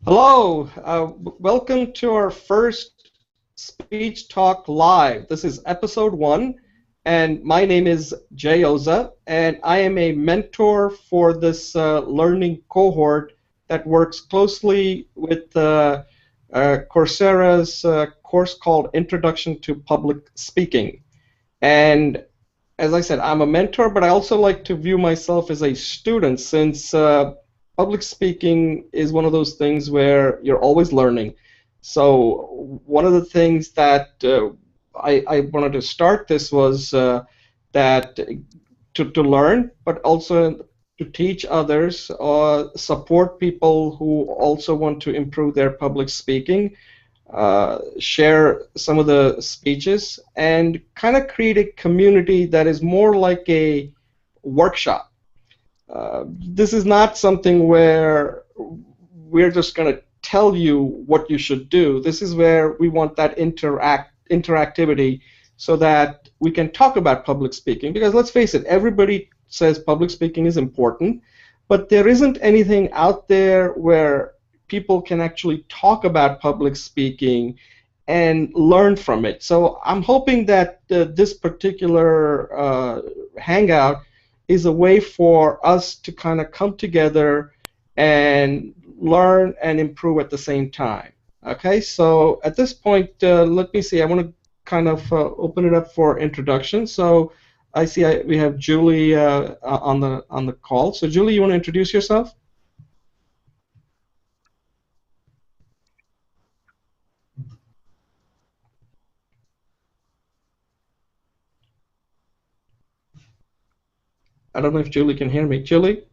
Hello, welcome to our first Speech Talk Live. This is episode 1, and my name is Jay Oza, and I am a mentor for this learning cohort that works closely with Coursera's course called Introduction to Public Speaking. And as I said, I'm a mentor, but I also like to view myself as a student since public speaking is one of those things where you're always learning. So one of the things that I wanted to start this was that to learn, but also to teach others or support people who also want to improve their public speaking, share some of the speeches, and kind of create a community that is more like a workshop. This is not something where we're just going to tell you what you should do. This is where we want that interactivity so that we can talk about public speaking. Because let's face it, everybody says public speaking is important, but there isn't anything out there where people can actually talk about public speaking and learn from it. So I'm hoping that this particular hangout is a way for us to kind of come together and learn and improve at the same time. Okay, so at this point, let me see. I want to kind of open it up for introduction. So I see we have Julie on the call. So Julie, you want to introduce yourself? I don't know if Julie can hear me. Julie?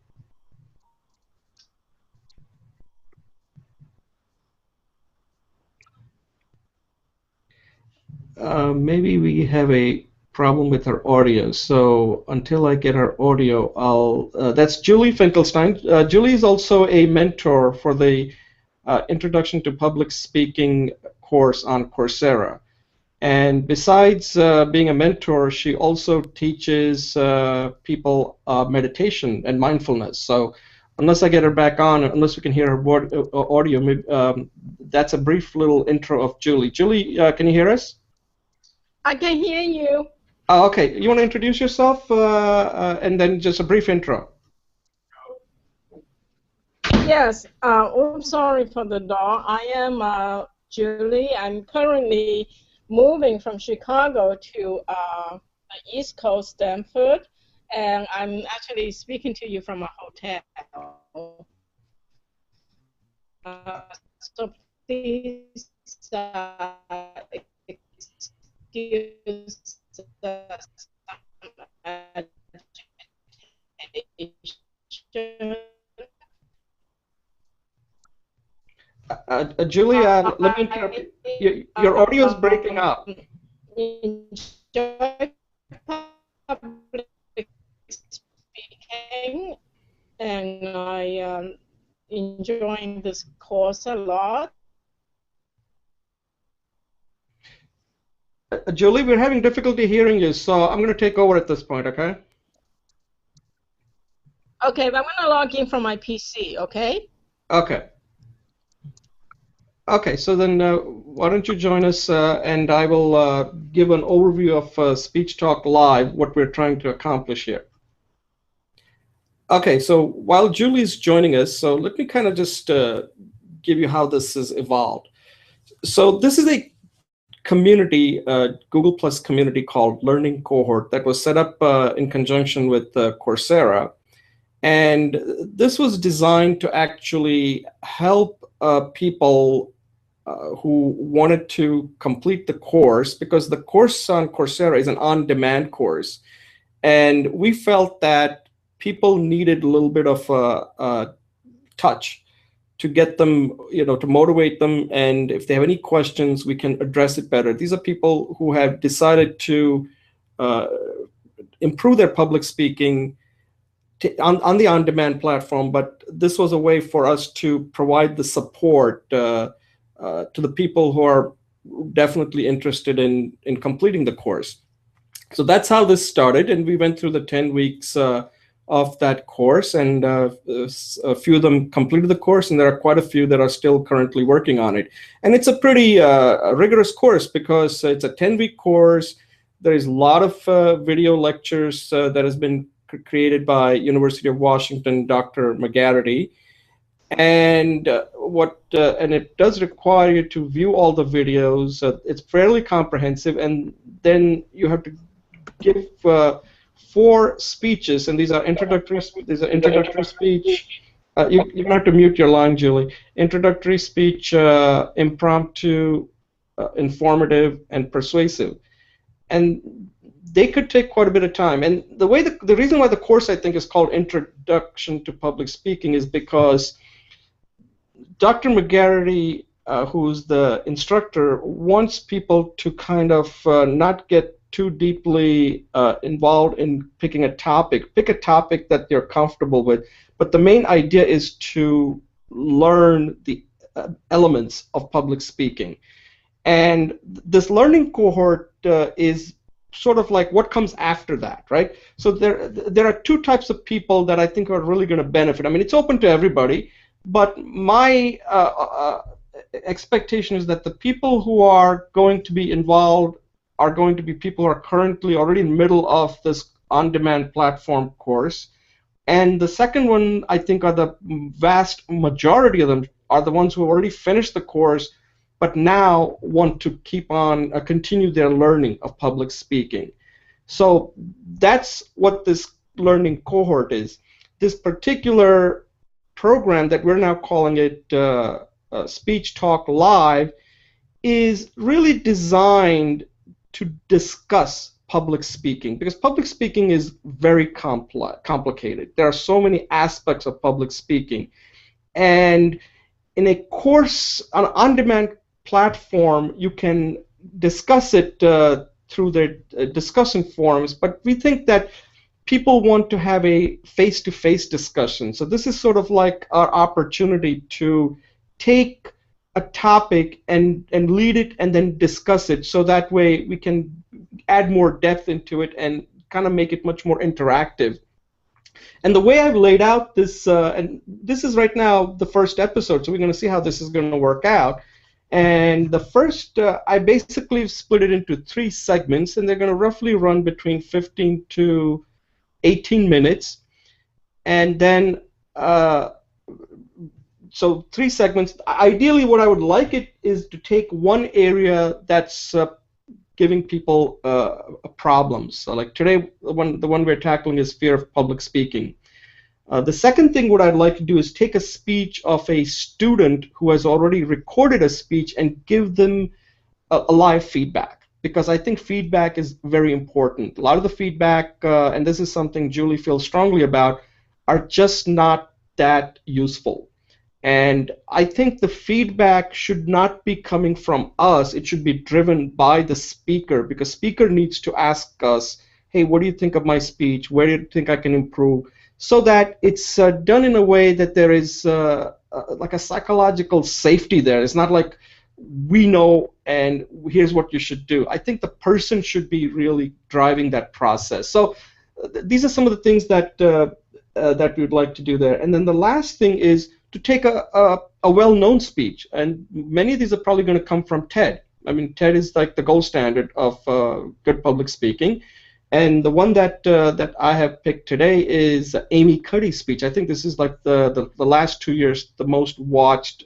Maybe we have a problem with our audio. So until I get our audio, that's Julie Finkelstein. Julie is also a mentor for the Introduction to Public Speaking course on Coursera. And besides being a mentor, she also teaches people meditation and mindfulness. So unless I get her back on, unless we can hear her audio, maybe, that's a brief little intro of Julie. Julie, can you hear us? I can hear you. Oh, okay. You want to introduce yourself and then just a brief intro? Yes. I'm sorry for the dog. I am Julie. I'm currently moving from Chicago to the East Coast, Stanford, and I'm actually speaking to you from a hotel. So please excuse the agitation. Julia, let me interrupt you. Your audio is breaking up. Enjoy public speaking, and I am enjoying this course a lot. Julie, we're having difficulty hearing you, so I'm going to take over at this point, okay? Okay, but I'm going to log in from my PC, okay? Okay. Okay, so then why don't you join us and I will give an overview of Speech Talk Live, what we're trying to accomplish here. Okay, so while Julie's joining us, so let me kind of just give you how this has evolved. So this is a community, Google Plus community called Learning Cohort that was set up in conjunction with Coursera. And this was designed to actually help people who wanted to complete the course, because the course on Coursera is an on-demand course. And we felt that people needed a little bit of a touch to get them, to motivate them. And if they have any questions, we can address it better. These are people who have decided to improve their public speaking on the on-demand platform, but this was a way for us to provide the support to the people who are definitely interested in completing the course. So that's how this started, and we went through the 10 weeks of of that course, and a few of them completed the course, and there are quite a few that are still currently working on it. And it's a pretty rigorous course because it's a 10-week course. There is a lot of video lectures that has been created by University of Washington, Dr. McGarity. And and it does require you to view all the videos. It's fairly comprehensive, and then you have to give 4 speeches, and these are introductory. These are introductory speech. You have to mute your line, Julie. Introductory speech, impromptu, informative, and persuasive, and they could take quite a bit of time. And the reason why the course, I think, is called Introduction to Public Speaking is because Dr. McGarity, who's the instructor, wants people to kind of not get too deeply involved in picking a topic. Pick a topic that you're comfortable with, but the main idea is to learn the elements of public speaking. And this learning cohort is sort of like what comes after that, right? So there are 2 types of people that I think are really going to benefit. I mean, it's open to everybody, but my expectation is that the people who are going to be involved are going to be people who are currently already in the middle of this on-demand platform course. And the second one, I think, are the vast majority of them are the ones who have already finished the course but now want to keep on continue their learning of public speaking. So that's what this learning cohort is. This particular program that we're now calling it Speech Talk Live is really designed to discuss public speaking, because public speaking is very complicated. There are so many aspects of public speaking. And in a course, an on-demand platform, you can discuss it through the discussion forums, but we think that people want to have a face-to-face discussion. So this is sort of like our opportunity to take a topic and lead it and then discuss it, so that way we can add more depth into it and kind of make it much more interactive. And the way I've laid out this, and this is right now the first episode, so we're going to see how this is going to work out. And the first, I basically split it into 3 segments, and they're going to roughly run between 15 to 18 minutes. And then, so 3 segments. Ideally, what I would like it is to take one area that's giving people problems. So like today, the one we're tackling is fear of public speaking. The second thing what I'd like to do is take a speech of a student who has already recorded a speech and give them a live feedback, because I think feedback is very important. A lot of the feedback, and this is something Julie feels strongly about, are just not that useful. And I think the feedback should not be coming from us. It should be driven by the speaker, because speaker needs to ask us, hey, what do you think of my speech? Where do you think I can improve? So that it's done in a way that there is like a psychological safety there. It's not like we know and here's what you should do. I think the person should be really driving that process. So these are some of the things that that we would like to do there. And then the last thing is to take a well-known speech, and many of these are probably going to come from TED. I mean, TED is like the gold standard of good public speaking. And the one that that I have picked today is Amy Cuddy's speech. I think this is like the last 2 years the most watched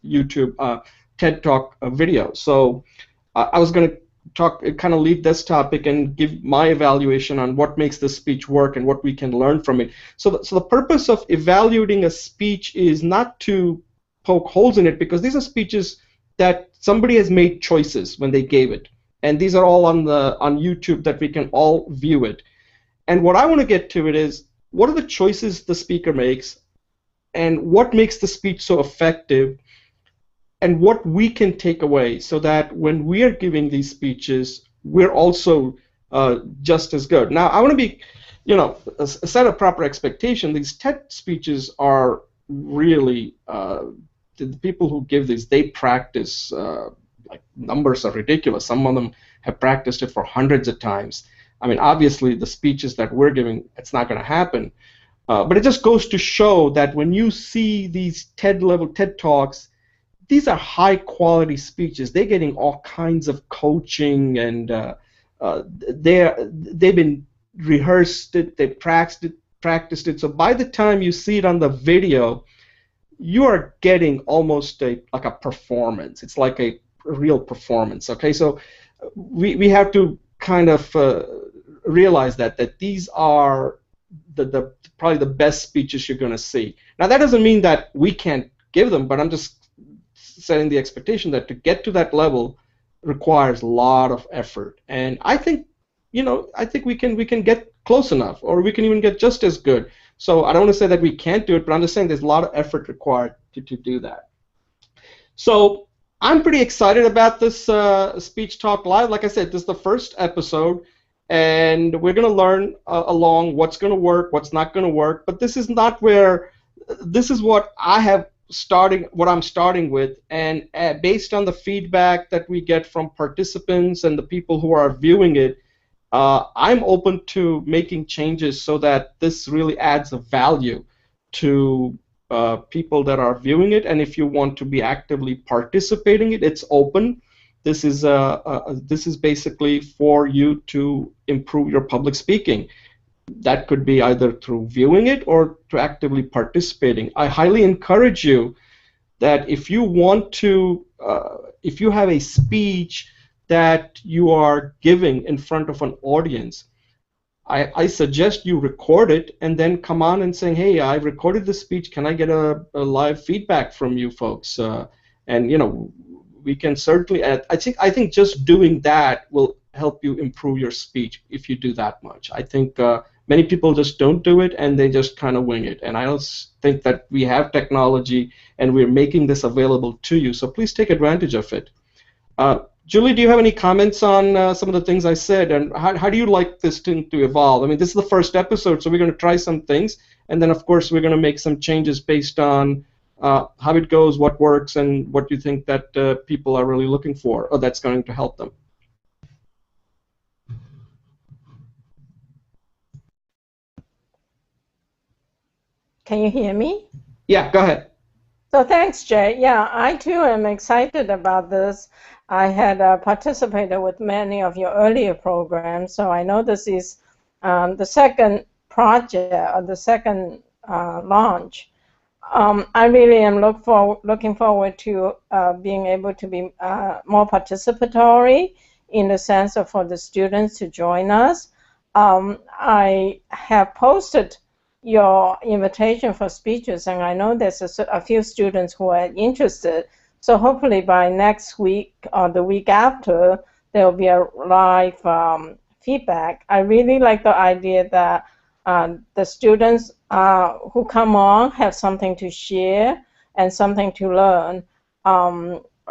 YouTube TED Talk video. So I was going to kind of lead this topic and give my evaluation on what makes this speech work and what we can learn from it. So the purpose of evaluating a speech is not to poke holes in it, because these are speeches that somebody has made choices when they gave it. And these are all on YouTube that we can all view it. And what I want to get to it is, what are the choices the speaker makes, and what makes the speech so effective, and what we can take away, so that when we are giving these speeches, we're also just as good. Now, I want to be, set a proper expectation. These TED speeches are really, the people who give these, they practice. Like numbers are ridiculous. Some of them have practiced it for hundreds of times. I mean, obviously, the speeches that we're giving, it's not going to happen. But it just goes to show that when you see these TED Talks, these are high quality speeches. They're getting all kinds of coaching, and they've been rehearsed it, they practiced it. So by the time you see it on the video, you are getting almost like a performance. It's like a real performance. Okay, so we have to kind of realize that these are the probably the best speeches you're going to see. Now that doesn't mean that we can't give them, but I'm just setting the expectation that to get to that level requires a lot of effort. And I think, I think we can get close enough, or we can even get just as good. So I don't want to say that we can't do it, but I'm just saying there's a lot of effort required to do that. So I'm pretty excited about this Speech Talk Live. Like I said, this is the first episode, and we're going to learn along what's going to work, what's not going to work. But this is not where, this is what I'm starting with, and based on the feedback that we get from participants and the people who are viewing it, I'm open to making changes so that this really adds a value to people that are viewing it. And if you want to be actively participating in it, it's open. This is basically for you to improve your public speaking. That could be either through viewing it or to actively participating. I highly encourage you that if you want to, if you have a speech that you are giving in front of an audience, I suggest you record it and then come on and saying, hey, I recorded the speech, can I get a live feedback from you folks? And we can certainly, I think just doing that will help you improve your speech if you do that much. I think many people just don't do it, and they just kind of wing it. And I don't think that we have technology and we're making this available to you, so please take advantage of it. Julie, do you have any comments on some of the things I said, and how do you like this thing to evolve? I mean, this is the first episode, so we're going to try some things, and then of course we're going to make some changes based on how it goes, what works, and what you think that people are really looking for, or that's going to help them. Can you hear me? Yeah, go ahead. So thanks, Jay. Yeah, I too am excited about this. I had participated with many of your earlier programs, so I know this is the second project, or the second launch. I really am looking forward to being able to be more participatory in the sense of for the students to join us. I have posted your invitation for speeches, and I know there's a few students who are interested. So hopefully by next week or the week after, there will be a live feedback. I really like the idea that the students who come on have something to share and something to learn.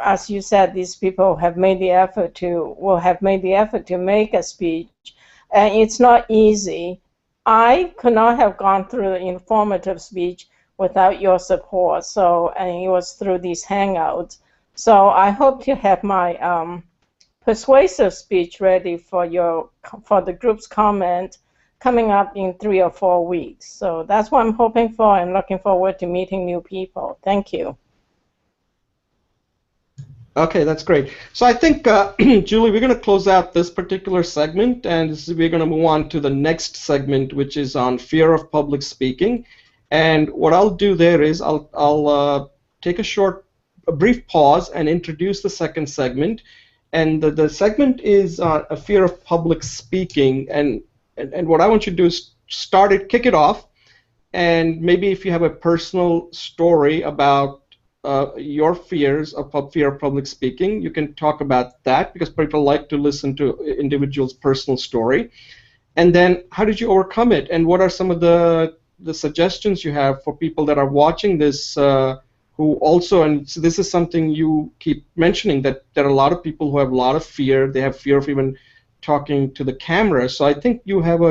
As you said, these people have made the effort to make a speech, and it's not easy. I could not have gone through the informative speech without your support. And it was through these hangouts. So I hope to have my persuasive speech ready for the group's comment coming up in 3 or 4 weeks. So that's what I'm hoping for, and looking forward to meeting new people. Thank you. Okay, that's great. So I think, Julie, we're going to close out this particular segment, and we're going to move on to the next segment, which is on fear of public speaking. And what I'll do there is I'll take a brief pause and introduce the second segment. And the segment is a fear of public speaking. And what I want you to do is kick it off, and maybe if you have a personal story about your fears of fear of public speaking, you can talk about that, because people like to listen to individuals' personal story. And then how did you overcome it, and what are some of the suggestions you have for people that are watching this who also, and so this is something you keep mentioning, that there are a lot of people who have a lot of fear. They have fear of even talking to the camera. So I think you have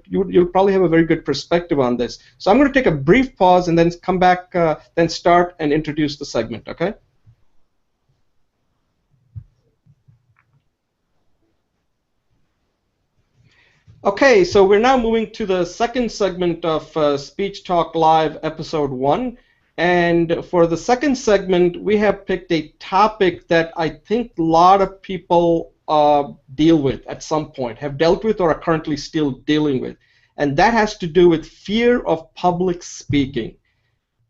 you'll probably have a very good perspective on this. So I'm going to take a brief pause and then come back, then start and introduce the segment, okay? Okay, so we're now moving to the second segment of Speech Talk Live Episode 1. And for the second segment, we have picked a topic that I think a lot of people deal with at some point, have dealt with, or are currently still dealing with. And that has to do with fear of public speaking.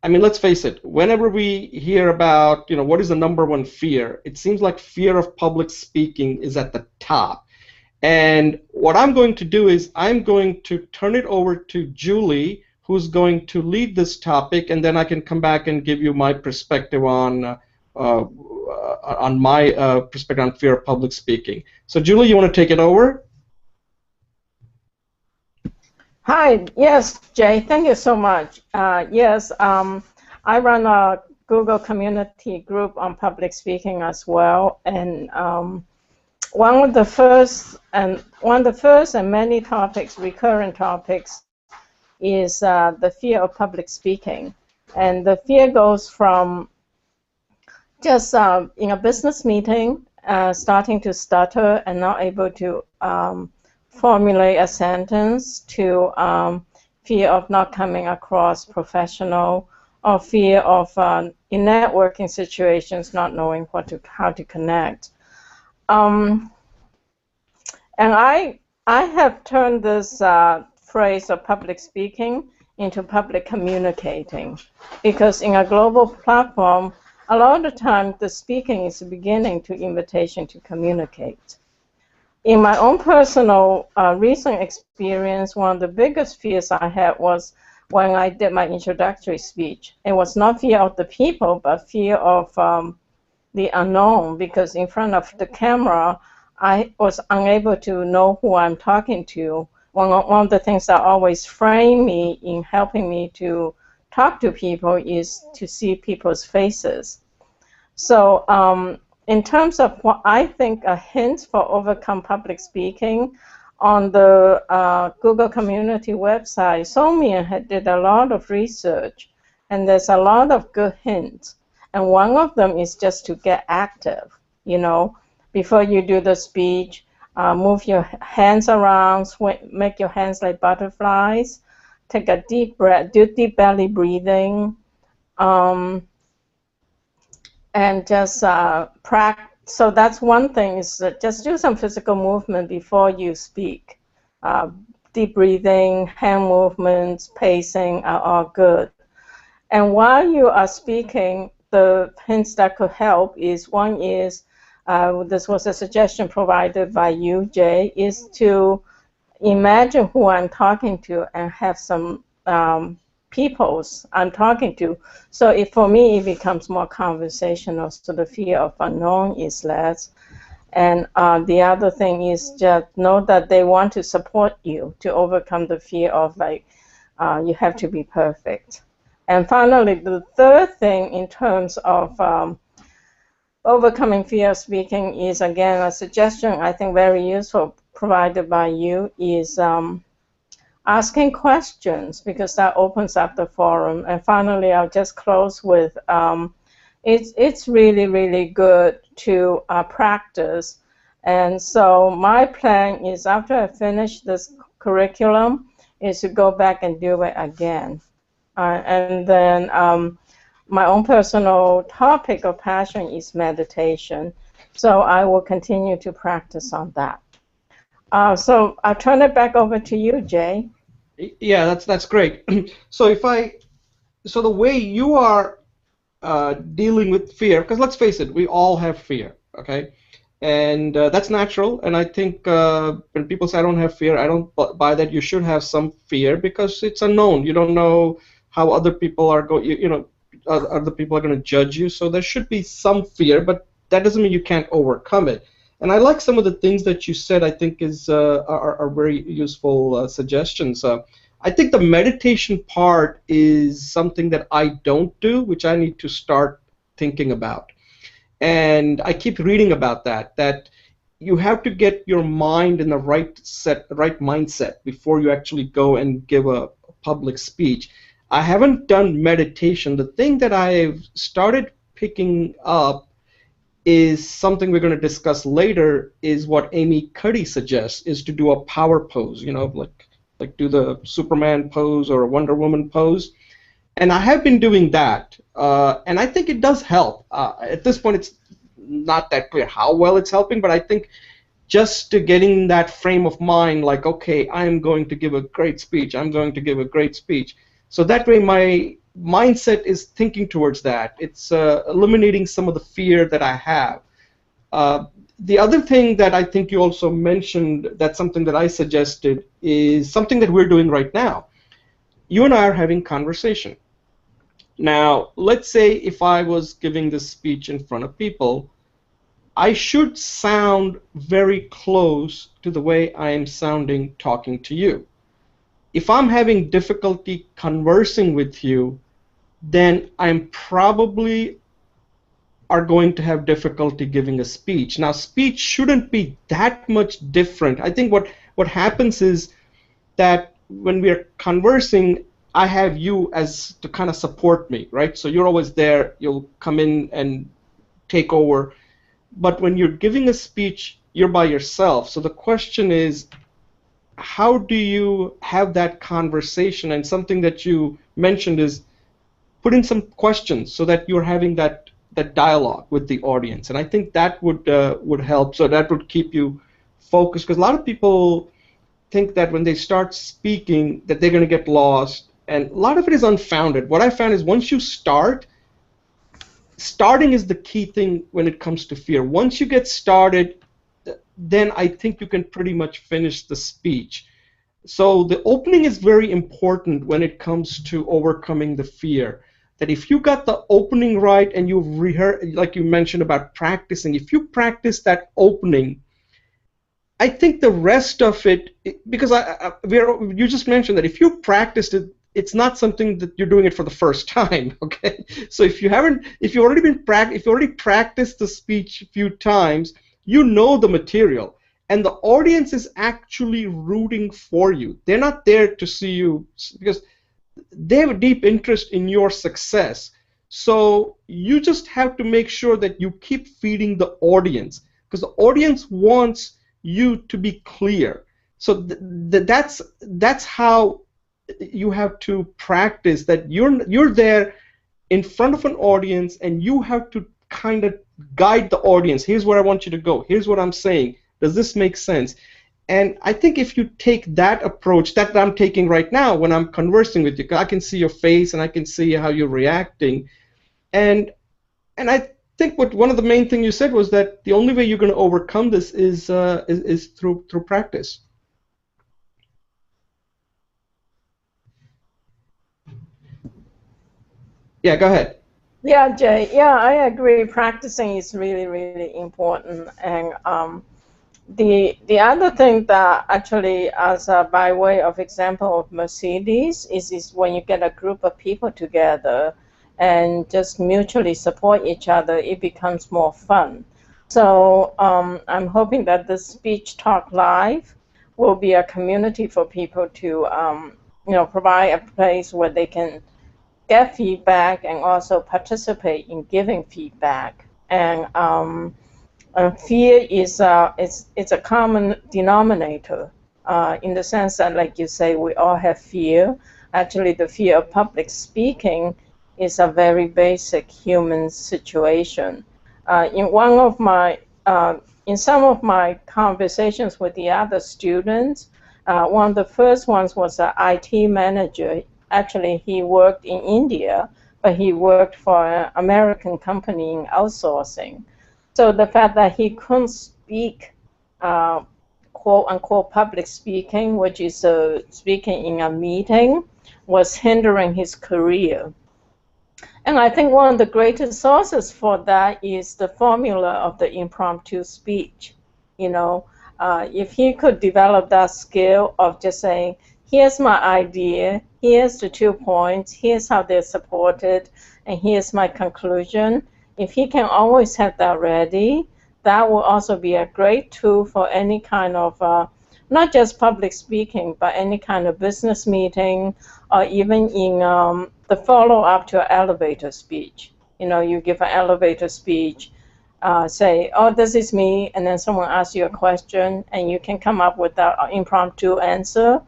I mean, let's face it, whenever we hear about, what is the number one fear, it seems like fear of public speaking is at the top. And what I'm going to do is I'm going to turn it over to Julie, who's going to lead this topic, and then I can come back and give you my perspective on my perspective on fear of public speaking. So Julie, you want to take it over? Hi, yes, Jay, thank you so much. Yes, I run a Google community group on public speaking as well, and one of the first and many topics, recurrent topics, is the fear of public speaking, and the fear goes from just in a business meeting, starting to stutter and not able to formulate a sentence, to fear of not coming across professional, or fear of in networking situations not knowing how to connect. And I have turned this phrase of public speaking into public communicating, because in a global platform, a lot of the time the speaking is the beginning to invitation to communicate. In my own personal recent experience, one of the biggest fears I had was when I did my introductory speech. It was not fear of the people, but fear of the unknown, because in front of the camera, I was unable to know who I'm talking to. One of the things that always frame me in helping me to talk to people is to see people's faces. So in terms of what I think a hint for overcome public speaking, on the Google community website, Sowmyan did a lot of research, and there's a lot of good hints. And one of them is just to get active, before you do the speech, move your hands around, make your hands like butterflies, take a deep breath, do deep belly breathing, and just practice. So that's one thing, is just do some physical movement before you speak. Deep breathing, hand movements, pacing are all good. And while you are speaking, the hints that could help is, one is, this was a suggestion provided by you, Jay, is to imagine who I'm talking to and have some peoples I'm talking to. So for me, it becomes more conversational, so the fear of unknown is less. And the other thing is just know that they want to support you to overcome the fear of you have to be perfect. And finally, the third thing in terms of overcoming fear of speaking is, again, a suggestion I think very useful provided by you, is asking questions, because that opens up the forum. And finally, I'll just close with it's really, really good to practice. And so my plan is, after I finish this curriculum, is to go back and do it again. And then my own personal topic of passion is meditation. So I will continue to practice on that. So I'll turn it back over to you, Jay. Yeah, that's great. So the way you are dealing with fear, because let's face it, we all have fear, okay? And that's natural. And I think when people say I don't have fear, I don't buy that. You should have some fear, because it's unknown. You don't know how other people are going. Other people are going to judge you. So there should be some fear, but that doesn't mean you can't overcome it. And I like some of the things that you said. I think are very useful suggestions. I think the meditation part is something that I don't do, which I need to start thinking about. And I keep reading about that you have to get your mind in the right mindset before you actually go and give a public speech. I haven't done meditation. The thing that I've started picking up is something we're going to discuss later, is what Amy Cuddy suggests, is to do a power pose, like do the Superman pose or a Wonder Woman pose. And I have been doing that, and I think it does help. At this point, it's not that clear how well it's helping, but I think just to getting that frame of mind, like, okay, I'm going to give a great speech, I'm going to give a great speech. So that way my mindset is thinking towards that. It's eliminating some of the fear that I have. The other thing that I think you also mentioned, that's something that I suggested, is something that we're doing right now. You and I are having conversation. Now, let's say if I was giving this speech in front of people, I should sound very close to the way I am sounding talking to you. If I'm having difficulty conversing with you, then I'm probably are going to have difficulty giving a speech. Now, speech shouldn't be that much different. I think what happens is that when we're conversing, I have you as to kind of support me, right? So you're always there. You'll come in and take over. But when you're giving a speech, you're by yourself. So the question is, how do you have that conversation? And something that you mentioned is put in some questions so that you're having that dialogue with the audience. And I think that would help. So that would keep you focused, because a lot of people think that when they start speaking that they're going to get lost, and a lot of it is unfounded. What I found is once you starting is the key thing when it comes to fear. Once you get started, then I think you can pretty much finish the speech. So the opening is very important when it comes to overcoming the fear. That if you got the opening right and you rehearse, like you mentioned about practicing, if you practice that opening, I think the rest of it, because you just mentioned that if you practiced it, it's not something that you're doing it for the first time, okay? So if you already practiced the speech a few times, you know the material, and the audience is actually rooting for you. They're not there to see you because they have a deep interest in your success. So you just have to make sure that you keep feeding the audience, because the audience wants you to be clear. So that's how you have to practice, that you're there in front of an audience and you have to kind of guide the audience. Here's where I want you to go. Here's what I'm saying. Does this make sense? And I think if you take that approach that I'm taking right now when I'm conversing with you, I can see your face and I can see how you're reacting. And I think one of the main things you said was that the only way you're going to overcome this is through practice. Yeah, go ahead. Yeah, Jay. Yeah, I agree. Practicing is really, really important. And the other thing that actually, as by way of example of Mercedes, is when you get a group of people together and just mutually support each other, it becomes more fun. So I'm hoping that the Speech Talk Live will be a community for people to, provide a place where they can get feedback and also participate in giving feedback. And fear is it's a common denominator in the sense that, like you say, we all have fear. Actually, the fear of public speaking is a very basic human situation. In some of my conversations with the other students, one of the first ones was an IT manager. Actually, he worked in India, but he worked for an American company in outsourcing. So the fact that he couldn't speak, quote unquote, public speaking, which is speaking in a meeting, was hindering his career. And I think one of the greatest sources for that is the formula of the impromptu speech. If he could develop that skill of just saying, here's my idea, here's the 2 points, here's how they're supported, and here's my conclusion. If he can always have that ready, that will also be a great tool for any kind of, not just public speaking, but any kind of business meeting, or even in the follow-up to an elevator speech. You give an elevator speech, say, oh, this is me, and then someone asks you a question, and you can come up with that impromptu answer.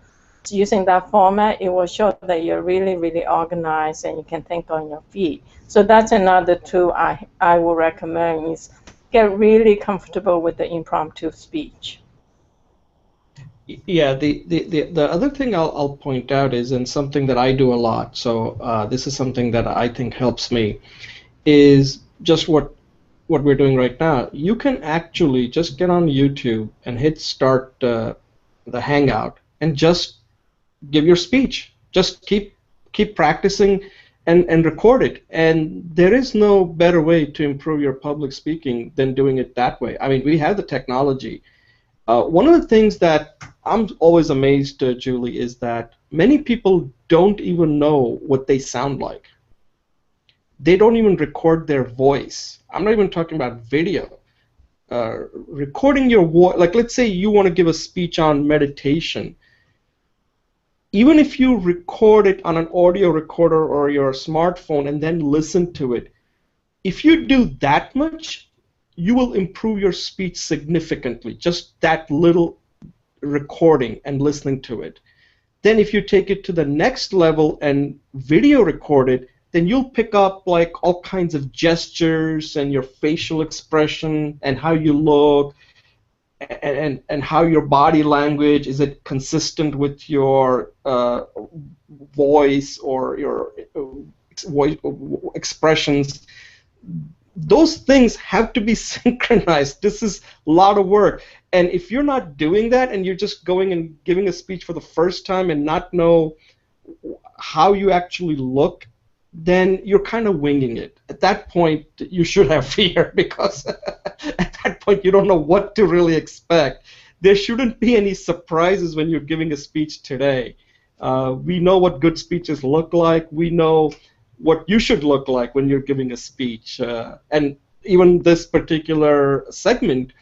Using that format, it will show that you're really, really organized and you can think on your feet. So that's another tool I will recommend is get really comfortable with the impromptu speech. Yeah, the other thing I'll point out is, and something that I do a lot, so this is something that I think helps me, is just what we're doing right now. You can actually just get on YouTube and hit start the Hangout and just give your speech. Just keep practicing and record it. And there is no better way to improve your public speaking than doing it that way. I mean, we have the technology. One of the things that I'm always amazed, Julie, is that many people don't even know what they sound like. They don't even record their voice. I'm not even talking about video. Recording your voice, like let's say you want to give a speech on meditation. Even if you record it on an audio recorder or your smartphone and then listen to it, if you do that much, you will improve your speech significantly, just that little recording and listening to it. Then if you take it to the next level and video record it, then you'll pick up like all kinds of gestures and your facial expression and how you look and how your body language, is it consistent with your voice or your voice expressions. Those things have to be synchronized. This is a lot of work. And if you're not doing that and you're just going and giving a speech for the first time and not know how you actually look, then you're kind of winging it. At that point, you should have fear because at that point you don't know what to really expect. There shouldn't be any surprises when you're giving a speech today. We know what good speeches look like. We know what you should look like when you're giving a speech. And even this particular segment,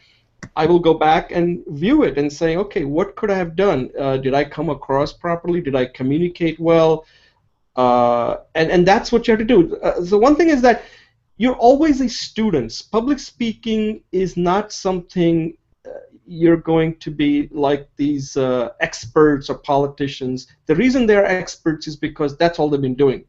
I will go back and view it and say, okay, what could I have done? Did I come across properly? Did I communicate well? And that's what you have to do. So one thing is that you're always a student. Public speaking is not something you're going to be like these experts or politicians. The reason they're experts is because that's all they've been doing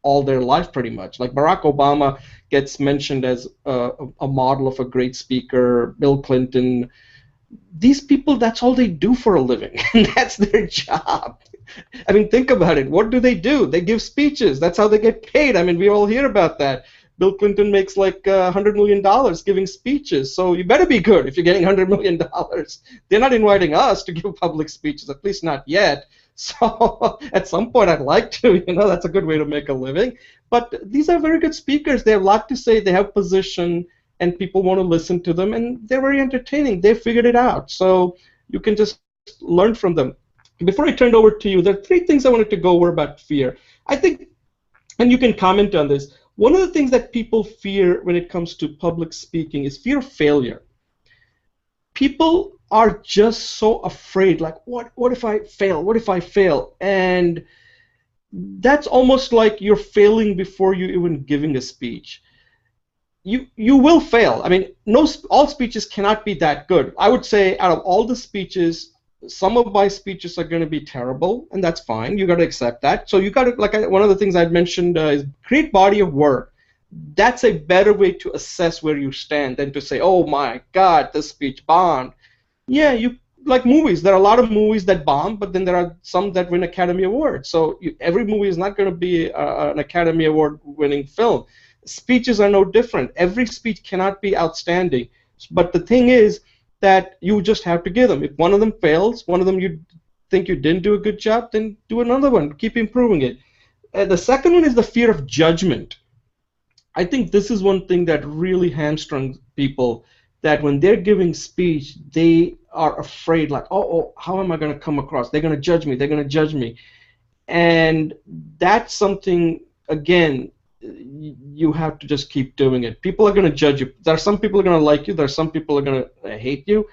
all their life pretty much. Like Barack Obama gets mentioned as a model of a great speaker, Bill Clinton. These people, that's all they do for a living, and that's their job. I mean, think about it. What do? They give speeches. That's how they get paid. I mean, we all hear about that. Bill Clinton makes like $100 million giving speeches, so you better be good if you're getting $100 million. They're not inviting us to give public speeches, at least not yet. So at some point I'd like to, that's a good way to make a living. But these are very good speakers. They have a lot to say. They have position, and people want to listen to them, and they're very entertaining. They figured it out. So you can just learn from them. Before I turn it over to you, there are 3 things I wanted to go over about fear. I think, and you can comment on this, one of the things that people fear when it comes to public speaking is fear of failure. People are just so afraid, like, what if I fail? What if I fail? And that's almost like you're failing before you even giving a speech. You will fail. I mean, all speeches cannot be that good. I would say out of all the speeches, some of my speeches are going to be terrible, and that's fine. You got to accept that. So you got to, like one of the things I'd mentioned is create body of work. That's a better way to assess where you stand than to say, oh my God, this speech bombed. Yeah, you like movies. There are a lot of movies that bomb, but then there are some that win Academy Awards. So every movie is not going to be an Academy Award winning film. Speeches are no different. Every speech cannot be outstanding. But the thing is that you just have to give them. If one of them fails, one of them you think you didn't do a good job, then do another one. Keep improving it. The second one is the fear of judgment. I think this is one thing that really hamstrings people, that when they're giving speech, they are afraid, like, oh, how am I going to come across? They're going to judge me. They're going to judge me. And that's something, again, you have to just keep doing it. People are going to judge you. There are some people who are going to like you. There are some people who are going to hate you.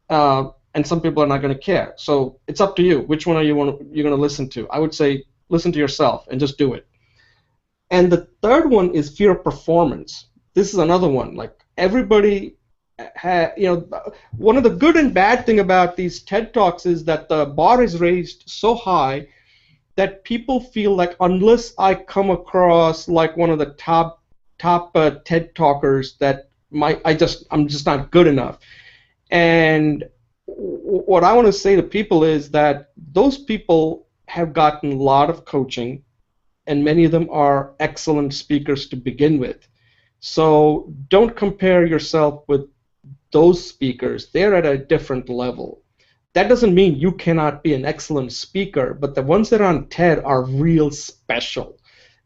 And some people are not going to care. So it's up to you. Which one you're going to listen to? I would say listen to yourself and just do it. And the third one is fear of performance. This is another one. Like, everybody one of the good and bad thing about these TED Talks is that the bar is raised so high that people feel like unless I come across like one of the top TED talkers that I'm just not good enough. And what I want to say to people is that those people have gotten a lot of coaching, and many of them are excellent speakers to begin with. So don't compare yourself with those speakers. They're at a different level. That doesn't mean you cannot be an excellent speaker, but the ones that are on TED are real special.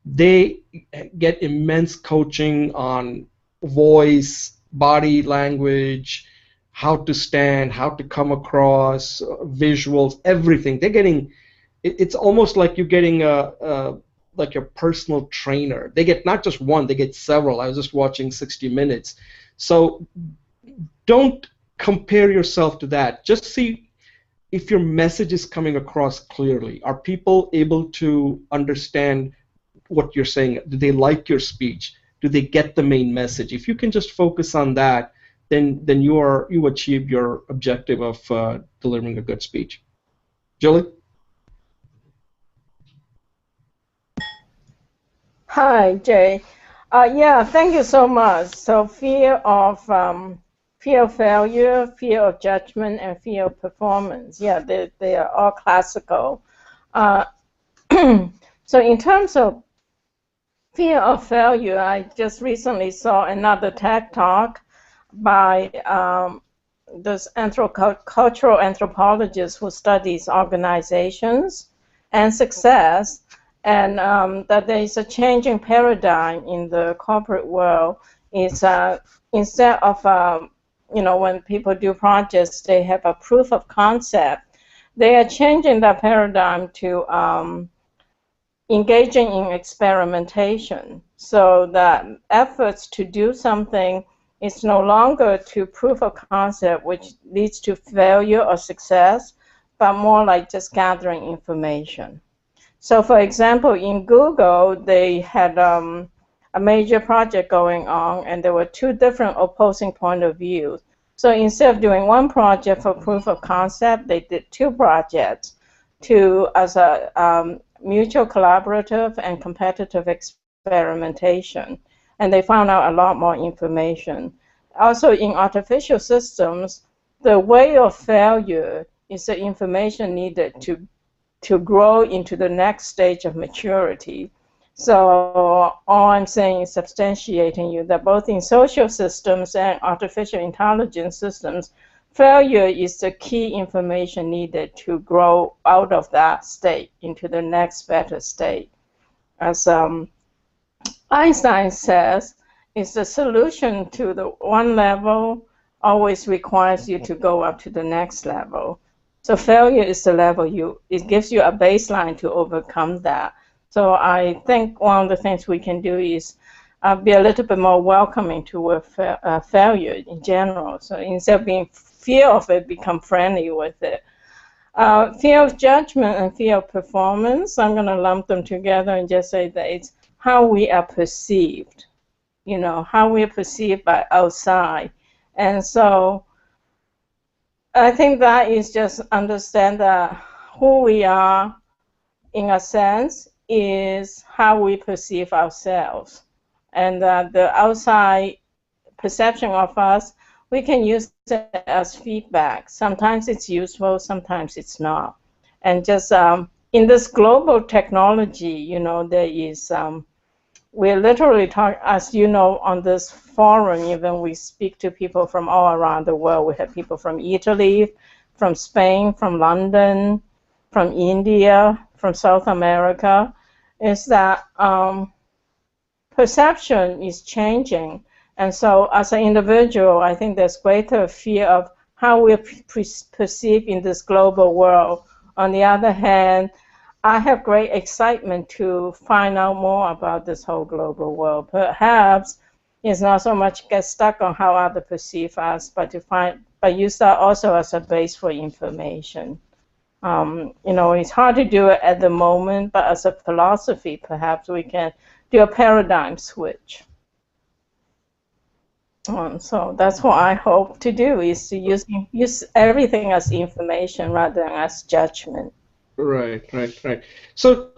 They get immense coaching on voice, body language, how to stand, how to come across, visuals, everything. They're getting, it's almost like you're getting like your personal trainer. They get not just one, they get several. I was just watching 60 Minutes. So don't compare yourself to that. Just see if your message is coming across clearly. Are people able to understand what you're saying? Do they like your speech? Do they get the main message? If you can just focus on that, then you achieve your objective of delivering a good speech. Julie? Hi, Jay. Yeah, thank you so much. So fear of failure, fear of judgment, and fear of performance. Yeah, they are all classical. So in terms of fear of failure, I just recently saw another TED Talk by this cultural anthropologist who studies organizations and success, and that there is a changing paradigm in the corporate world. Is instead of when people do projects, they have a proof of concept. They are changing that paradigm to engaging in experimentation, so that efforts to do something is no longer to proof of concept, which leads to failure or success, but more like just gathering information. So for example, in Google, they had a major project going on, and there were two different opposing point of views. So instead of doing one project for proof of concept, they did two projects as a mutual collaborative and competitive experimentation. And they found out a lot more information. Also, in artificial systems, the way of failure is the information needed to grow into the next stage of maturity. So all I'm saying is substantiating you that both in social systems and artificial intelligence systems, failure is the key information needed to grow out of that state into the next better state. As Einstein says, is the solution to the one level always requires you to go up to the next level. So failure is the level it gives you a baseline to overcome that. So I think one of the things we can do is be a little bit more welcoming toward failure in general. So instead of being fear of it, become friendly with it. Fear of judgment and fear of performance, I'm going to lump them together and just say that it's how we are perceived, how we are perceived by outside. And so I think that is just understand that who we are, in a sense, is how we perceive ourselves. And the outside perception of us, we can use it as feedback. Sometimes it's useful, sometimes it's not. And just in this global technology, there is, we're literally talking, as you know, on this forum, even we speak to people from all around the world. We have people from Italy, from Spain, from London, from India, from South America, is that perception is changing. And so as an individual, I think there's greater fear of how we're perceived in this global world. On the other hand, I have great excitement to find out more about this whole global world. Perhaps it's not so much get stuck on how others perceive us, but use that also as a base for information. It's hard to do it at the moment, but as a philosophy, perhaps we can do a paradigm switch. So that's what I hope to do, is to use everything as information rather than as judgment. Right, right, right. So,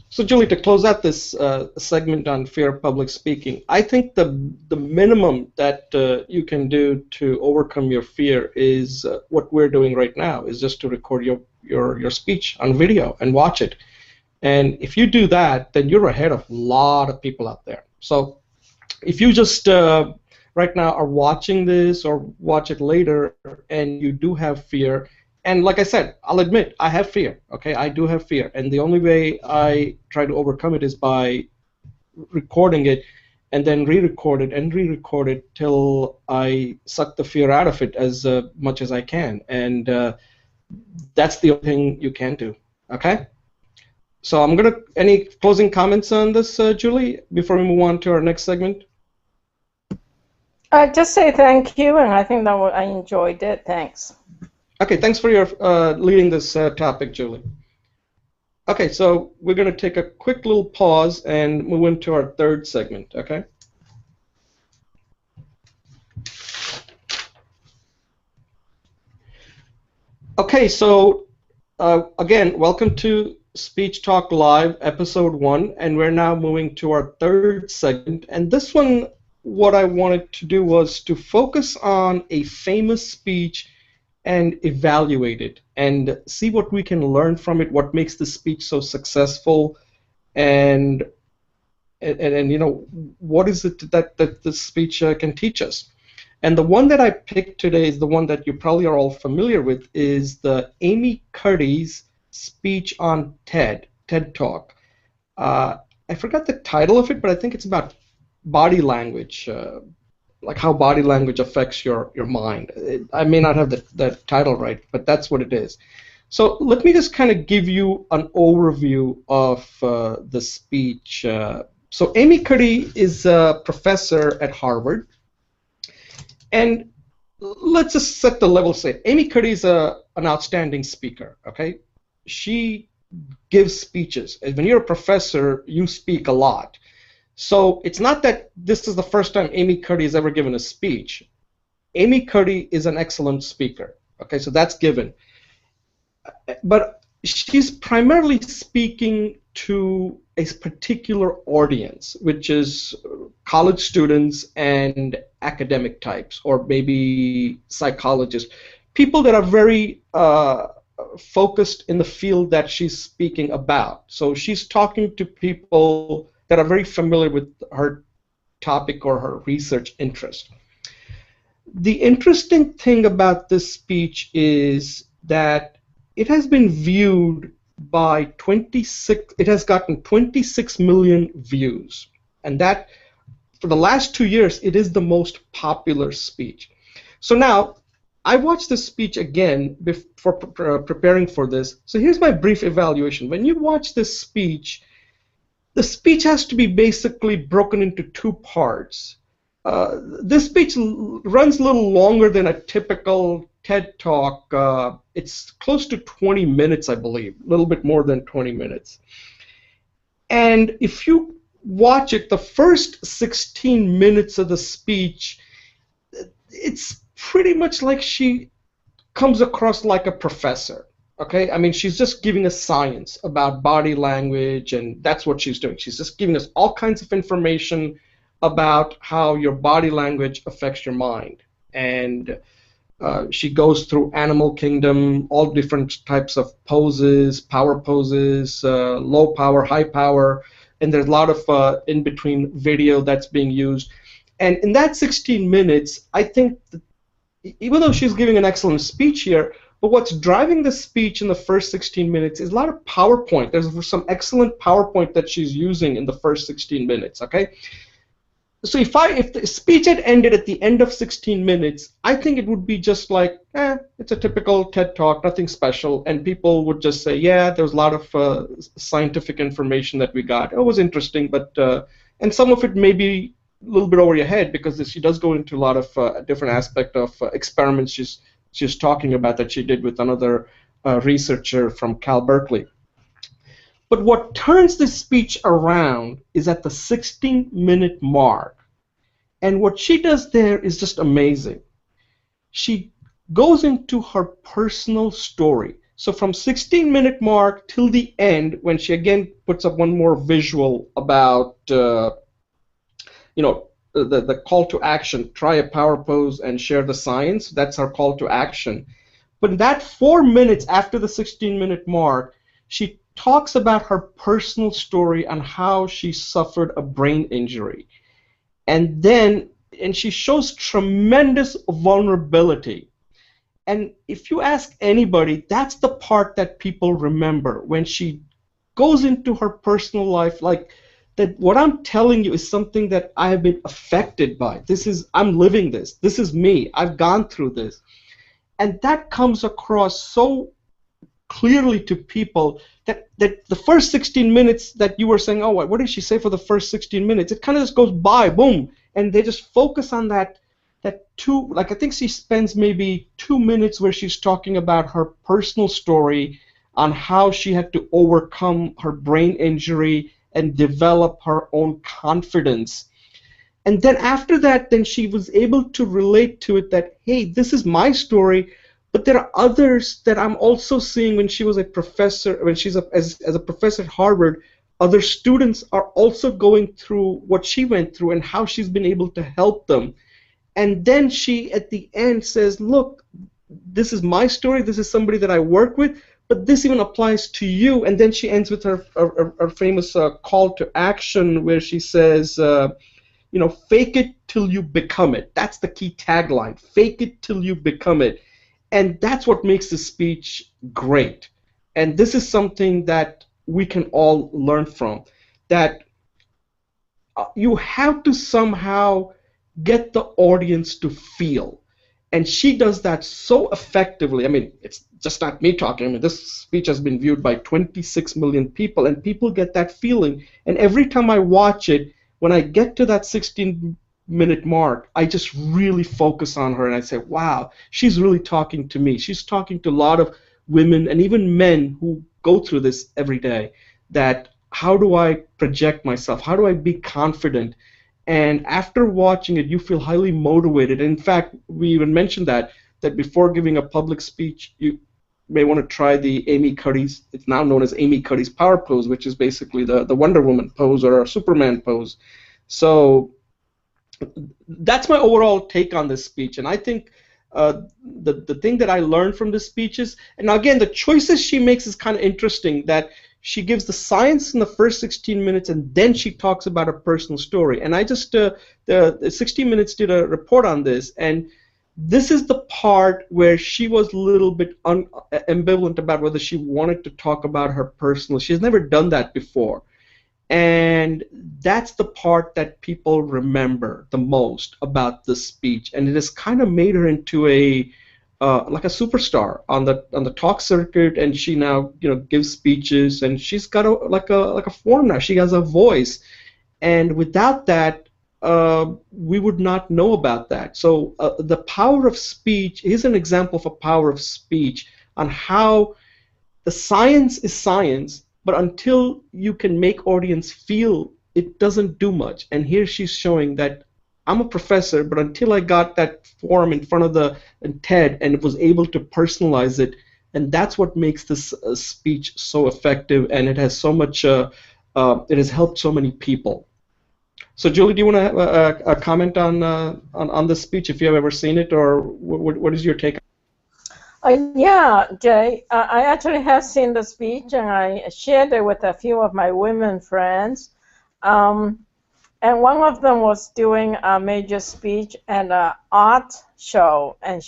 so Julie, to close out this segment on fear of public speaking, I think the minimum that you can do to overcome your fear is what we're doing right now, is just to record your speech on video and watch it. And if you do that, then you're ahead of a lot of people out there. So if you just right now are watching this or watch it later and you do have fear, and like I said, I'll admit I have fear. Okay, I do have fear, and the only way I try to overcome it is by recording it and then re-record it and re-record it till I suck the fear out of it as much as I can, and that's the only thing you can do. Okay. So I'm gonna. Any closing comments on this, Julie, before we move on to our next segment? Just say thank you, and I think that I enjoyed it. Thanks. Okay, thanks for your leading this topic, Julie. Okay, so we're going to take a quick little pause and move into our third segment, okay? Okay, so again, welcome to Speech Talk Live, Episode 1, and we're now moving to our third segment. And this one, what I wanted to do was to focus on a famous speech and evaluate it and see what we can learn from it, what makes the speech so successful, and you know, what is it that the speech can teach us. And the one that I picked today is the one that you probably are all familiar with, is the Amy Cuddy's speech on TED Talk. I forgot the title of it, but I think it's about body language, like how body language affects your mind. I may not have the title right, but that's what it is. So let me just kind of give you an overview of the speech. So Amy Cuddy is a professor at Harvard. And let's just set the level straight. Amy Cuddy is an outstanding speaker, okay? She gives speeches. And when you're a professor, you speak a lot. So it's not that this is the first time Amy Cuddy has ever given a speech. Amy Cuddy is an excellent speaker, okay? So that's given. But she's primarily speaking to a particular audience, which is college students and academic types, or maybe psychologists, people that are very focused in the field that she's speaking about. So she's talking to people that are very familiar with her topic or her research interest. The interesting thing about this speech is that it has been viewed by 26, it has gotten 26 million views, and that for the last 2 years it is the most popular speech. So now I watched this speech again before preparing for this. So here's my brief evaluation. When you watch this speech, the speech has to be basically broken into two parts. This speech runs a little longer than a typical TED Talk. It's close to 20 minutes, I believe, a little bit more than 20 minutes. And if you watch it, the first 16 minutes of the speech, it's pretty much like she comes across like a professor. Okay, I mean, she's just giving us science about body language, and that's what she's doing. She's just giving us all kinds of information about how your body language affects your mind. And she goes through animal kingdom, all different types of poses, power poses, low power, high power, and there's a lot of in-between video that's being used. And in that 16 minutes, I think that even though she's giving an excellent speech here, but what's driving the speech in the first 16 minutes is a lot of PowerPoint. There's some excellent PowerPoint that she's using in the first 16 minutes, okay? So if the speech had ended at the end of 16 minutes, I think it would be just like, it's a typical TED Talk, nothing special, and people would just say, yeah, there was a lot of scientific information that we got. It was interesting, but and some of it may be a little bit over your head, because she does go into a lot of different aspect of experiments she's talking about that she did with another researcher from Cal Berkeley. But what turns this speech around is at the 16-minute mark. And what she does there is just amazing. She goes into her personal story. So from 16-minute mark till the end, when she again puts up one more visual about, you know, the call to action, try a power pose and share the science. That's our call to action. But that 4 minutes after the 16-minute mark, she talks about her personal story and how she suffered a brain injury. And she shows tremendous vulnerability. And if you ask anybody, that's the part that people remember when she goes into her personal life, like that what I'm telling you is something that I have been affected by. I'm living this. This is me. I've gone through this. And that comes across so clearly to people that the first 16 minutes that you were saying, oh, what did she say for the first 16 minutes? It kind of just goes by, boom, and they just focus on that two, like I think she spends maybe 2 minutes where she's talking about her personal story on how she had to overcome her brain injury and develop her own confidence. And then after that, then she was able to relate to it that, hey, this is my story, but there are others that I'm also seeing when she was a professor, when she's as a professor at Harvard, other students are also going through what she went through and how she's been able to help them. And then she, at the end, says, look, this is my story, this is somebody that I work with, but this even applies to you. And then she ends with her famous call to action where she says, fake it till you become it. That's the key tagline, fake it till you become it. And that's what makes the speech great. And this is something that we can all learn from, that you have to somehow get the audience to feel. And she does that so effectively. I mean, it's just not me talking. I mean, this speech has been viewed by 26 million people, and people get that feeling. And every time I watch it, when I get to that 16-minute mark, I just really focus on her, and I say, wow, she's really talking to me. She's talking to a lot of women and even men who go through this every day, that how do I project myself? How do I be confident? And after watching it, you feel highly motivated. In fact, we even mentioned that before giving a public speech, you may want to try the Amy Cuddy's, it's now known as Amy Cuddy's power pose, which is basically the Wonder Woman pose or a Superman pose. So that's my overall take on this speech. And I think the thing that I learned from this speech is, and again, the choices she makes is kind of interesting, that she gives the science in the first 16 minutes and then she talks about her personal story. And I just, the 16 Minutes did a report on this, and this is the part where she was a little bit ambivalent about whether she wanted to talk about her personal. She's never done that before. And that's the part that people remember the most about this speech. And it has kind of made her into like a superstar on the talk circuit, and she now gives speeches, and she's got like a form now. She has a voice, and without that, we would not know about that. So the power of speech is an example of a power of speech on how the science is science, but until you can make audience feel, it doesn't do much. And here she's showing that I'm a professor, but until I got that form in front of the TED and was able to personalize it, and that's what makes this speech so effective, and it has so much, it has helped so many people. So Julie, do you want to have a comment on this speech, if you have ever seen it, or what is your take? Yeah, Jay, I actually have seen the speech, and I shared it with a few of my women friends. And one of them was doing a major speech at an art show, and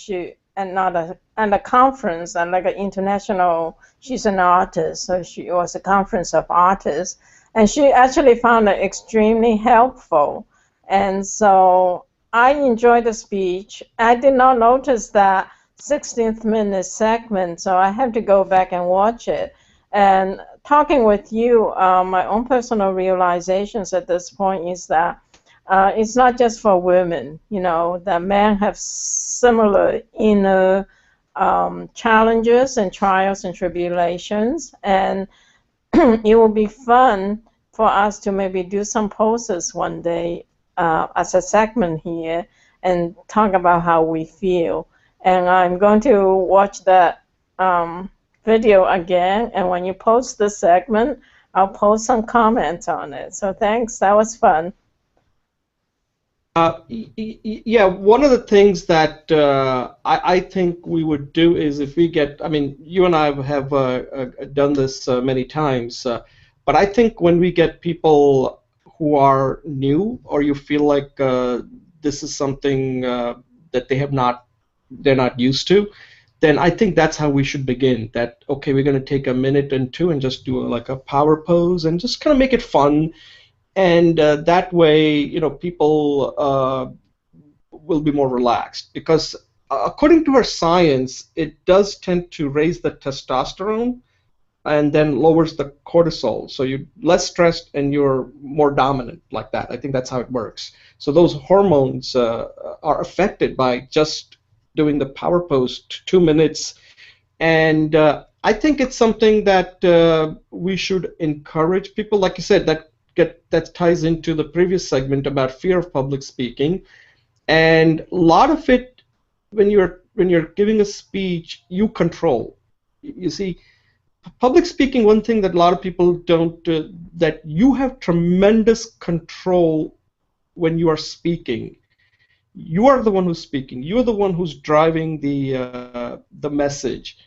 a conference, and like an international. She's an artist, so it was a conference of artists, and she actually found it extremely helpful. And so I enjoyed the speech. I did not notice that 16th minute segment, so I have to go back and watch it. And talking with you, my own personal realizations at this point is that it's not just for women. That men have similar inner challenges and trials and tribulations, and it will be fun for us to maybe do some poses one day as a segment here and talk about how we feel. And I'm going to watch that video again. And when you post the segment, I'll post some comments on it. So thanks. That was fun. Yeah, one of the things that I think we would do is if we get, I mean, you and I have done this many times, but I think when we get people who are new or you feel like this is something that they're not used to, then I think that's how we should begin. That, okay, we're going to take a minute and two and just do like a power pose and just kind of make it fun. And that way, you know, people will be more relaxed because according to our science, it does tend to raise the testosterone and then lowers the cortisol. So you're less stressed and you're more dominant like that. I think that's how it works. So those hormones are affected by just doing the power pose 2 minutes. And I think it's something that we should encourage people. Like you said, that ties into the previous segment about fear of public speaking. And a lot of it, when you're giving a speech, you control. You see, public speaking, one thing that a lot of people don't, that you have tremendous control when you are speaking. You are the one who's speaking. You're the one who's driving the message.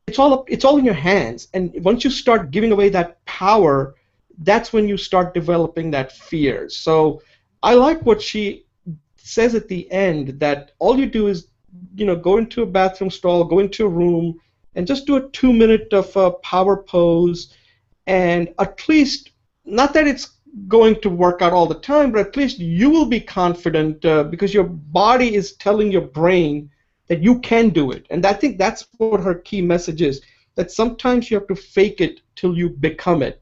It's all in your hands. And once you start giving away that power, that's when you start developing that fear. So I like what she says at the end, that all you do is, you know, go into a bathroom stall, go into a room, and just do a 2 minute of a power pose, and at least, not that it's going to work out all the time, but at least you will be confident because your body is telling your brain that you can do it. And I think that's what her key message is, that sometimes you have to fake it till you become it.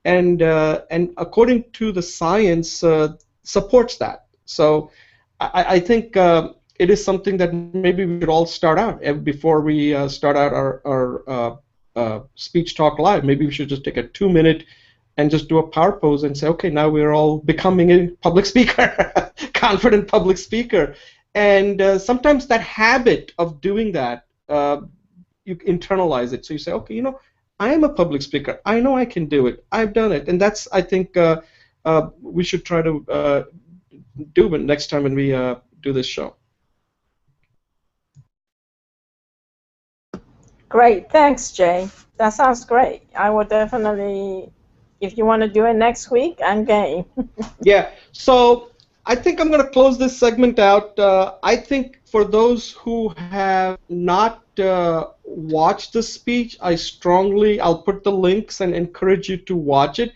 And according to the science, supports that. So I think it is something that maybe we should all start out before we start out our speech talk live. Maybe we should just take a 2 minute and just do a power pose and say, okay, now we're all becoming a public speaker, confident public speaker. And sometimes that habit of doing that, you internalize it. So you say, okay, you know, I am a public speaker. I know I can do it. I've done it. And that's, I think, we should try to do it next time when we do this show. Great. Thanks, Jay. That sounds great. I will definitely, if you want to do it next week, I'm game. Yeah. So I think I'm going to close this segment out. I think for those who have not watched the speech, I'll put the links and encourage you to watch it.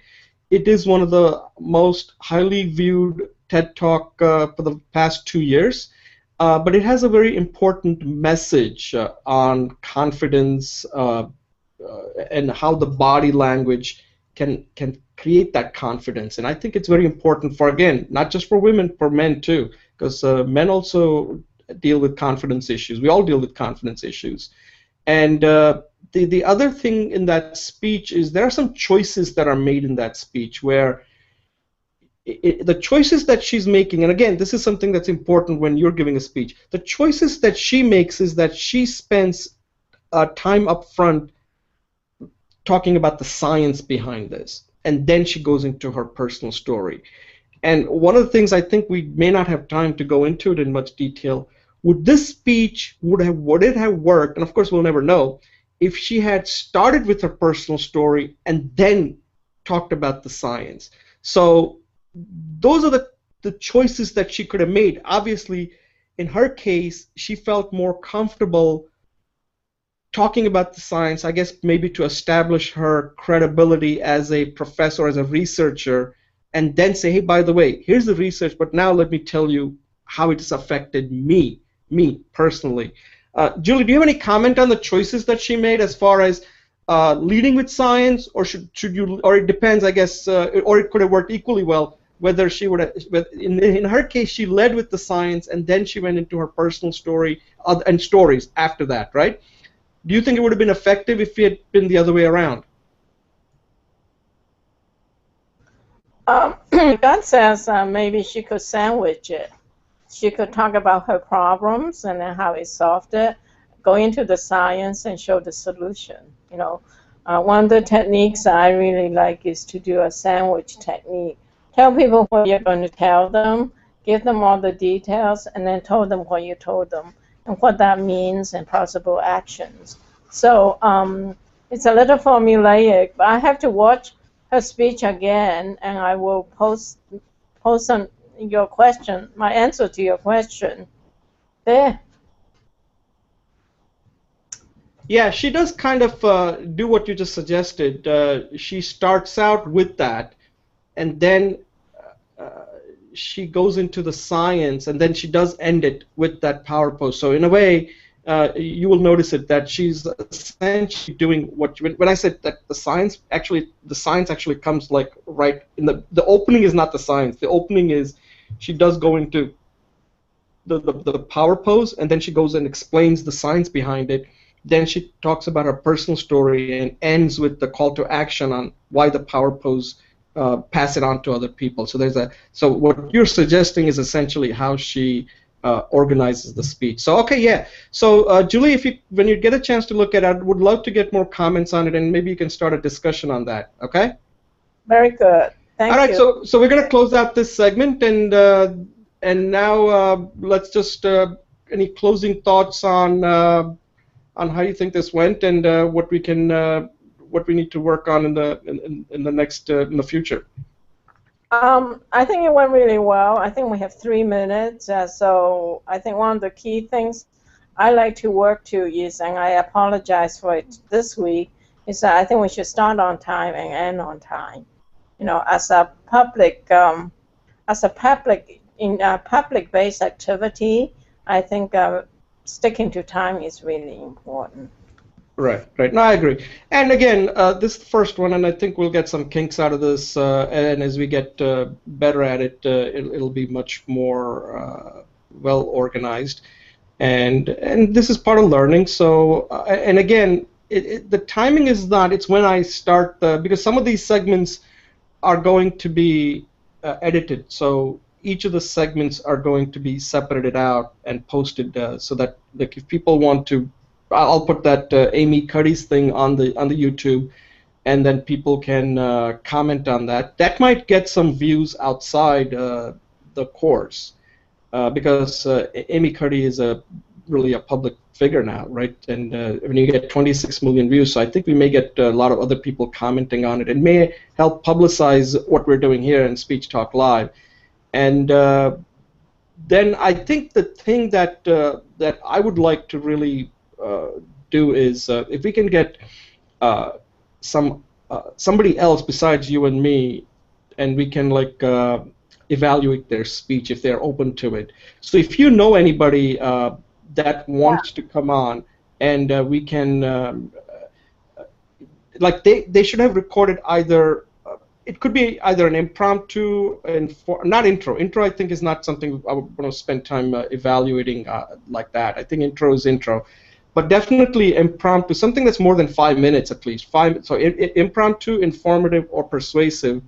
It is one of the most highly viewed TED Talk for the past 2 years. But it has a very important message on confidence and how the body language can create that confidence. And I think it's very important for, again, not just for women, for men too, because men also deal with confidence issues. We all deal with confidence issues. And the other thing in that speech is there are some choices that are made in that speech where the choices that she's making, and again, this is something that's important when you're giving a speech, the choices that she makes is that she spends time up front talking about the science behind this, and then she goes into her personal story. And one of the things I think we may not have time to go into it in much detail, would this speech, would it have worked, and of course we'll never know, if she had started with her personal story and then talked about the science. So those are the choices that she could have made. Obviously, in her case, she felt more comfortable talking about the science, I guess maybe to establish her credibility as a professor, as a researcher, and then say, hey, by the way, here's the research, but now let me tell you how it has affected me personally. Julie, do you have any comment on the choices that she made as far as leading with science, or should you, or it depends, I guess, or it could have worked equally well, whether she would have, in her case, she led with the science and then she went into her personal story and stories after that, right? Do you think it would have been effective if it had been the other way around? God says maybe she could sandwich it. She could talk about her problems and then how it solved it, go into the science and show the solution. One of the techniques I really like is to do a sandwich technique. Tell people what you're going to tell them, give them all the details, and then tell them what you told them and what that means and possible actions. So it's a little formulaic, but I have to watch her speech again, and I will post on your question, my answer to your question. There. Yeah, she does kind of do what you just suggested. She starts out with that, and then uh, she goes into the science, and then she does end it with that power pose. So in a way, you will notice it that she's essentially doing what when I said that the science actually comes like right in the opening is not the science. The opening is she does go into the power pose, and then she goes and explains the science behind it. Then she talks about her personal story and ends with the call to action on why the power pose, pass it on to other people. So what you're suggesting is essentially how she organizes the speech. So okay, yeah. So Julie, when you get a chance to look at it, I would love to get more comments on it, and maybe you can start a discussion on that. Okay. Very good. Thank All right. you. So we're gonna close out this segment, and now let's just any closing thoughts on how you think this went and what we need to work on in the next in the future. I think it went really well. I think we have 3 minutes, so I think one of the key things I like to work to is, and I apologize for it this week, is that I think we should start on time and end on time. As a public-based activity, I think sticking to time is really important. Right, right. No, I agree. And again, this is the first one, and I think we'll get some kinks out of this. And as we get better at it, it'll be much more well organized. And this is part of learning. So, and again, the timing is not. It's when I start because some of these segments are going to be edited. So each of the segments are going to be separated out and posted so that like if people want to. I'll put that Amy Cuddy's thing on the YouTube, and then people can comment on that. That might get some views outside the course because Amy Cuddy is really a public figure now, right? And when you get 26 million views, so I think we may get a lot of other people commenting on it. It may help publicize what we're doing here in Speech Talk Live, and then I think the thing that that I would like to really do is if we can get somebody else besides you and me, and we can like evaluate their speech if they're open to it. So if you know anybody that wants to come on, and we can like they should have recorded either. It could be either an impromptu and not intro. Intro, I think, is not something I would want to spend time evaluating like that. I think intro is intro. But definitely impromptu, something that's more than 5 minutes at least. So impromptu, informative, or persuasive,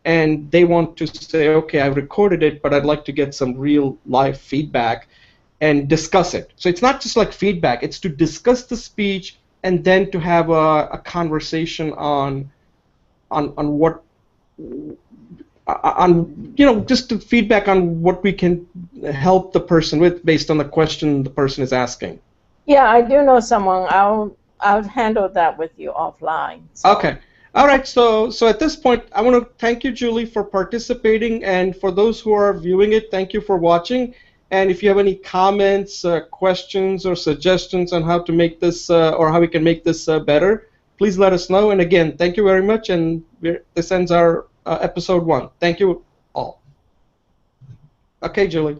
and they want to say, okay, I've recorded it, but I'd like to get some real live feedback and discuss it. So it's not just like feedback; it's to discuss the speech and then to have a conversation on what just to feedback on what we can help the person with based on the question the person is asking. Yeah, I do know someone. I'll handle that with you offline. So. Okay. All right. So at this point, I want to thank you, Julie, for participating, and for those who are viewing it, thank you for watching. And if you have any comments, questions, or suggestions on how to make this or how we can make this better, please let us know. And again, thank you very much. And this ends our episode 1. Thank you all. Okay, Julie.